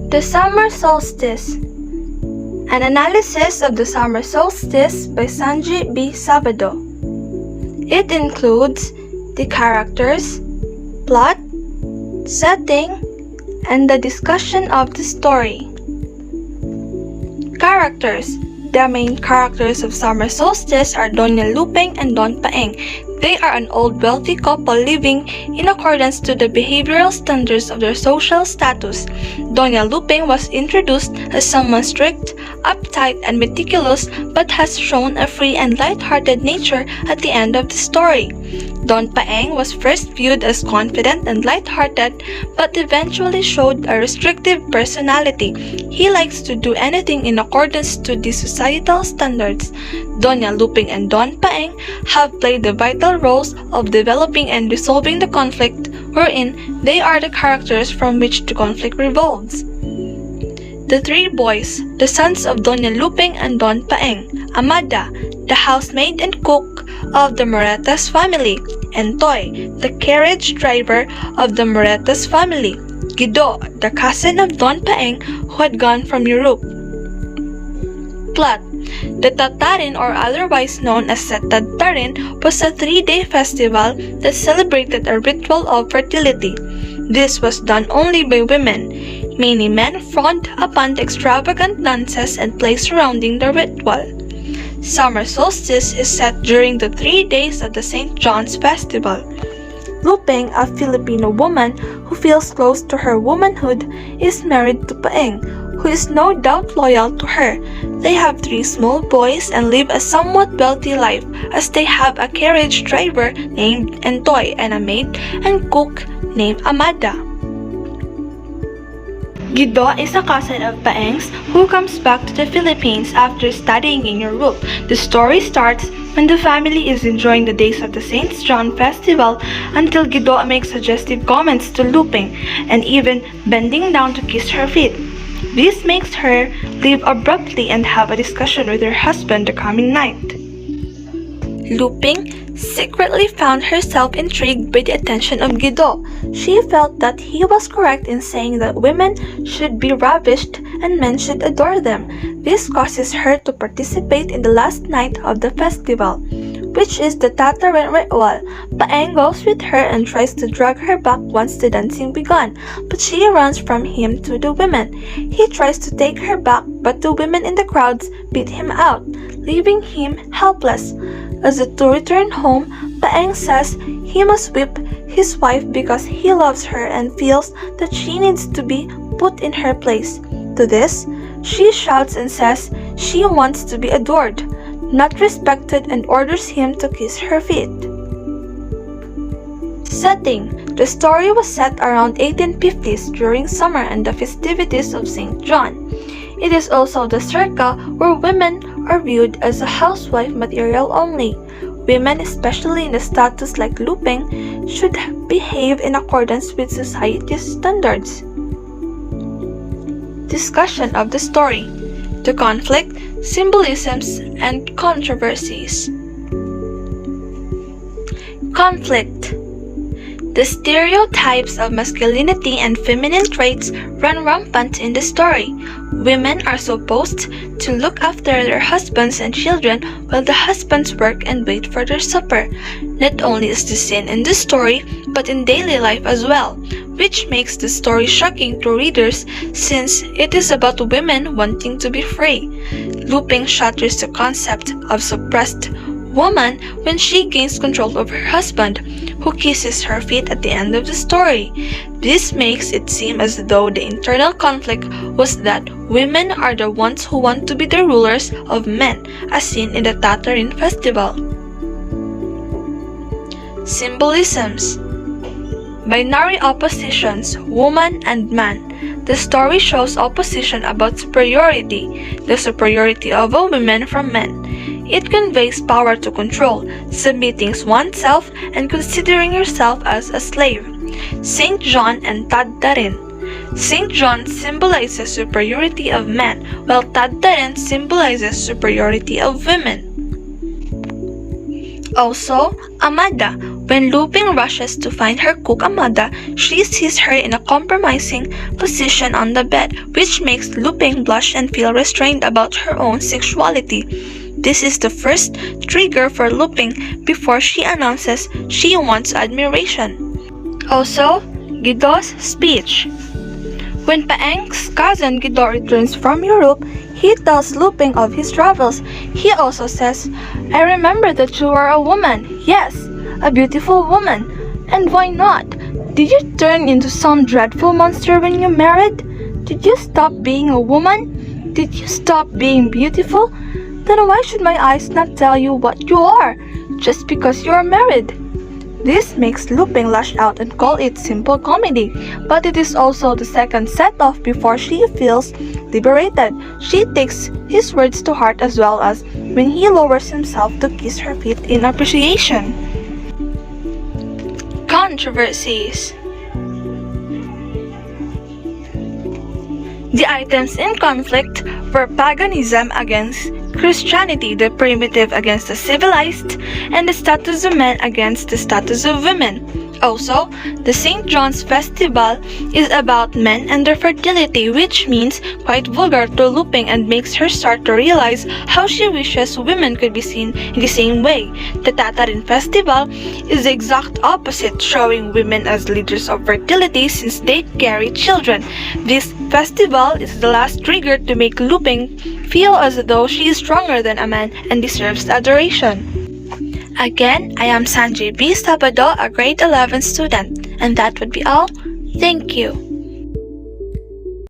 The Summer Solstice. An analysis of the summer solstice by Sanji B. Sabado. It includes the characters, plot, setting, and the discussion of the story. Characters. The main characters of Summer Solstice are Doña Lupeng and Don Paeng. They are an old wealthy couple living in accordance to the behavioral standards of their social status. Doña Lupeng was introduced as someone strict, uptight, and meticulous, but has shown a free and light-hearted nature at the end of the story. Don Paeng was first viewed as confident and light-hearted, but eventually showed a restrictive personality. He likes to do anything in accordance to the societal standards. Doña Lupeng and Don Paeng have played the vital roles of developing and resolving the conflict, wherein they are the characters from which the conflict revolves. The three boys, the sons of Doña Lupeng and Don Paeng: Amada, the housemaid and cook of the Moretas family, and Toy, the carriage driver of the Moretas family; Guido, the cousin of Don Paeng who had gone from Europe. Plot. The Tatarin, or otherwise known as Tatarin, was a 3-day festival that celebrated a ritual of fertility. This was done only by women. Many men frowned upon the extravagant dances and plays surrounding the ritual. Summer solstice is set during the 3 days of the St. John's Festival. Lupeng, a Filipino woman who feels close to her womanhood, is married to Paeng, who is no doubt loyal to her. They have 3 small boys and live a somewhat wealthy life, as they have a carriage driver named Entoy and a maid and cook named Amada. Guido is a cousin of Paeng's who comes back to the Philippines after studying in Europe. The story starts when the family is enjoying the days of the St. John Festival until Guido makes suggestive comments to Lupeng and even bending down to kiss her feet. This makes her leave abruptly and have a discussion with her husband the coming night. Lupeng secretly found herself intrigued by the attention of Guido. She felt that he was correct in saying that women should be ravished and men should adore them. This causes her to participate in the last night of the festival, which is the Tatarin ritual. Paeng goes with her and tries to drag her back once the dancing began, but she runs from him to the women. He tries to take her back, but the women in the crowds beat him out, leaving him helpless. As the two return home, Paeng says he must whip his wife because he loves her and feels that she needs to be put in her place. To this, she shouts and says she wants to be adored, not respected, and orders him to kiss her feet. Setting. The story was set around 1850s during summer and the festivities of St. John. It is also the circle where women are viewed as a housewife material only. Women, especially in a status like Lupeng, should behave in accordance with society's standards. Discussion of the story. The conflict, symbolisms, and controversies. Conflict. The stereotypes of masculinity and feminine traits run rampant in the story. Women are supposed to look after their husbands and children while the husbands work and wait for their supper. Not only is this seen in the story, but in daily life as well, which makes the story shocking to readers since it is about women wanting to be free. Lupeng shatters the concept of suppressed woman when she gains control of her husband, who kisses her feet at the end of the story. This makes it seem as though the internal conflict was that women are the ones who want to be the rulers of men, as seen in the Tatarin festival. Symbolisms. Binary oppositions, woman and man. The story shows opposition about superiority, the superiority of a woman from men. It conveys power to control, submitting oneself and considering yourself as a slave. St. John and Tatarin. St. John symbolizes superiority of men, while Tatarin symbolizes superiority of women. Also, Amada. When Lupin rushes to find her cook Amada, she sees her in a compromising position on the bed, which makes Lupin blush and feel restrained about her own sexuality. This is the first trigger for Lupin before she announces she wants admiration. Also, Guido's speech. When Paeng's cousin Guido returns from Europe, he tells Lupin of his travels. He also says, "I remember that you are a woman. Yes, a beautiful woman. And why not? Did you turn into some dreadful monster when you married? Did you stop being a woman? Did you stop being beautiful? Then why should my eyes not tell you what you are, just because you are married?" This makes Lupin lash out and call it simple comedy, but it is also the second set-off before she feels liberated. She takes his words to heart as well as when he lowers himself to kiss her feet in appreciation. Controversies. The items in conflict were paganism against Christianity, the primitive against the civilized, and the status of men against the status of women. Also, the St. John's Festival is about men and their fertility, which means quite vulgar to Lupin and makes her start to realize how she wishes women could be seen in the same way. The Tatarin Festival is the exact opposite, showing women as leaders of fertility since they carry children. This festival is the last trigger to make Lupin feel as though she is stronger than a man and deserves adoration. Again, I am Sanjay B. Sabado, a grade 11 student, and that would be all. Thank you.